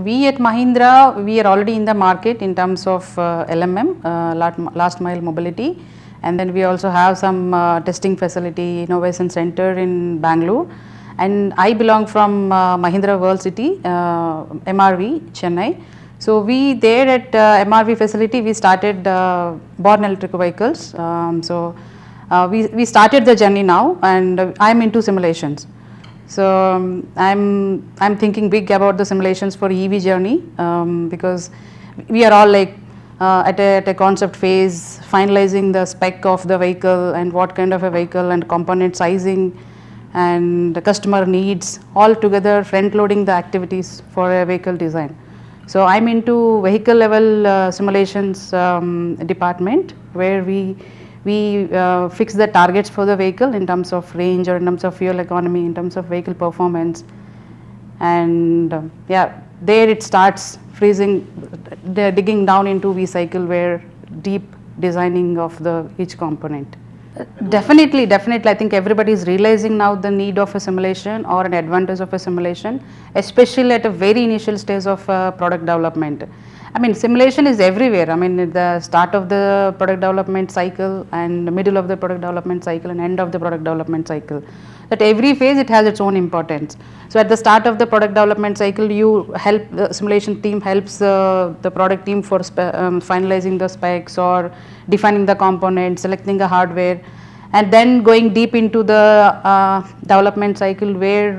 We at Mahindra, we are already in the market in terms of LMM, last mile mobility, and then we also have some testing facility, innovation center in Bangalore, and I belong from Mahindra World City, MRV, Chennai. So we there at MRV facility, we started born electric vehicles. We started the journey now, and I'm into simulations. So I'm thinking big about the simulations for EV journey, because we are all like at a concept phase, finalizing the spec of the vehicle and what kind of a vehicle and component sizing and the customer needs, all together front loading the activities for a vehicle design. So I'm into vehicle level simulations department, where we fix the targets for the vehicle in terms of range or in terms of fuel economy, in terms of vehicle performance, and there it starts digging down into V-cycle, where deep designing of each component. Definitely, I think everybody is realizing now the need of a simulation or an advantage of a simulation, especially at a very initial stage of product development. I mean, simulation is everywhere. I mean, at the start of the product development cycle and the middle of the product development cycle and end of the product development cycle. At every phase, it has its own importance. So at the start of the product development cycle, the simulation team helps the product team for finalizing the specs or defining the components, selecting the hardware, and then going deep into the development cycle, where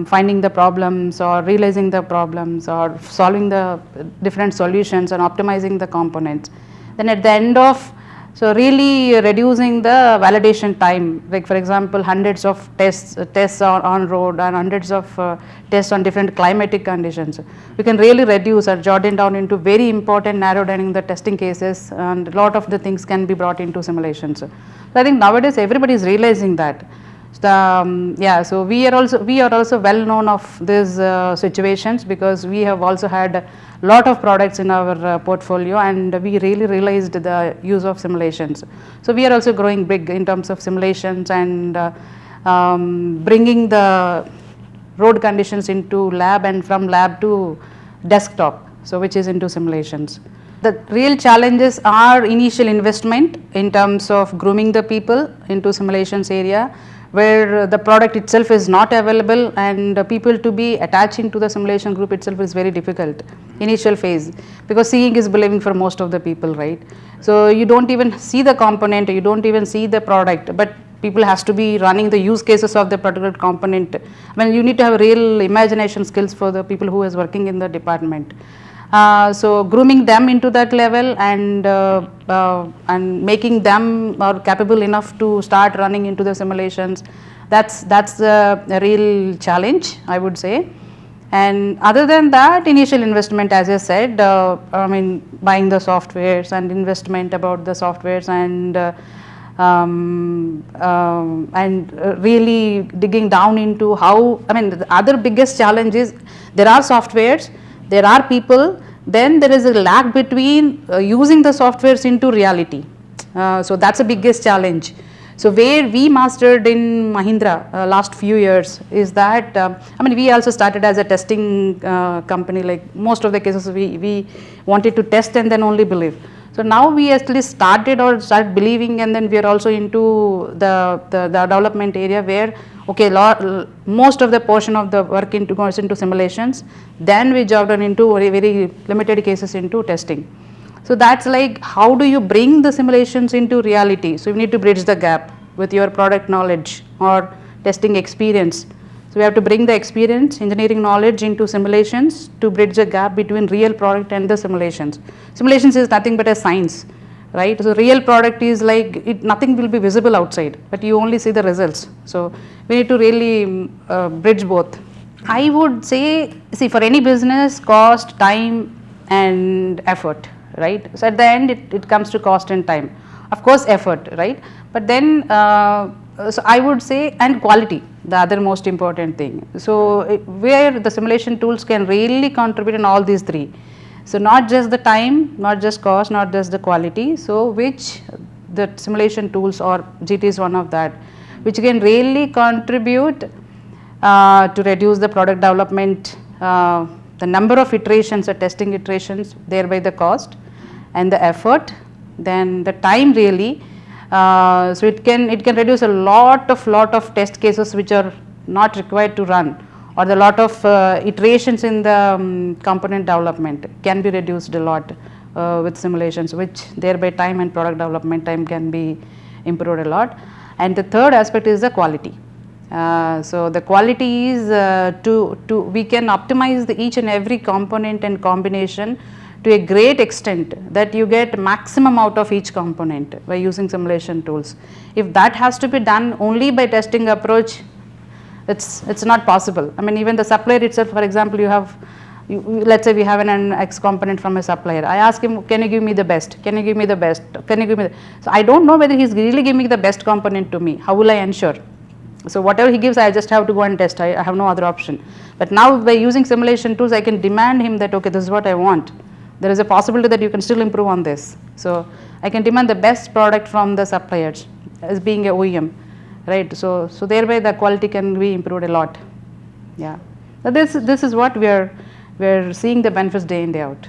finding the problems or realizing the problems or solving the different solutions and optimizing the components. Then at the end of, so really reducing the validation time, like for example hundreds of tests on road and hundreds of tests on different climatic conditions. We can really reduce or jot down into very important narrow down the testing cases, and a lot of the things can be brought into simulations. So I think nowadays everybody is realizing that. So we are also well known of these situations, because we have also had a lot of products in our portfolio, and we really realized the use of simulations. So we are also growing big in terms of simulations and bringing the road conditions into lab and from lab to desktop, so which is into simulations. The real challenges are initial investment in terms of grooming the people into simulations area, where the product itself is not available, and people to be attaching to the simulation group itself is very difficult initial phase, because seeing is believing for most of the people, right? So you don't even see the component, you don't even see the product, but people has to be running the use cases of the particular component. I mean, you need to have real imagination skills for the people who is working in the department. So grooming them into that level and making them capable enough to start running into the simulations, that's a real challenge, I would say. And other than that, initial investment, as I said, I mean, buying the softwares and investment about the softwares, and really digging down into how, I mean, the other biggest challenge is there are softwares, there are people, then there is a lag between using the softwares into reality. So that's the biggest challenge. So where we mastered in Mahindra last few years is that, I mean, we also started as a testing company, like most of the cases we wanted to test and then only believe. So now we actually started believing, and then we are also into the development area, where most of the portion of the work goes into simulations, then we jobbed on into very limited cases into testing. So that's like, how do you bring the simulations into reality? So you need to bridge the gap with your product knowledge or testing experience. So we have to bring the experience, engineering knowledge into simulations to bridge the gap between real product and the simulations. Simulations is nothing but a science, right? So real product is like, nothing will be visible outside, but you only see the results. So we need to really bridge both. I would say, see, for any business, cost, time and effort, right? So at the end it comes to cost and time, of course effort, right? But then so I would say, and quality, the other most important thing. So where the simulation tools can really contribute in all these three. So not just the time, not just cost, not just the quality, so which the simulation tools, or GT is one of that, which can really contribute to reduce the product development, the number of iterations or testing iterations, thereby the cost and the effort, then the time really. So it can reduce a lot of test cases which are not required to run, or the lot of iterations in the component development can be reduced a lot with simulations, which thereby time and product development time can be improved a lot. And the third aspect is the quality. So the quality is we can optimize each and every component and combination to a great extent that you get maximum out of each component by using simulation tools. If that has to be done only by testing approach, it's not possible. I mean, even the supplier itself, for example, let's say we have an X component from a supplier. I ask him, can you give me the best? Can you give me the best? Can you give me the? So I don't know whether he's really giving the best component to me. How will I ensure? So whatever he gives, I just have to go and test. I have no other option. But now by using simulation tools, I can demand him that, okay, this is what I want. There is a possibility that you can still improve on this. So I can demand the best product from the suppliers as being a OEM, right? So thereby the quality can be improved a lot. Yeah. So this is what we're seeing the benefits day in, day out.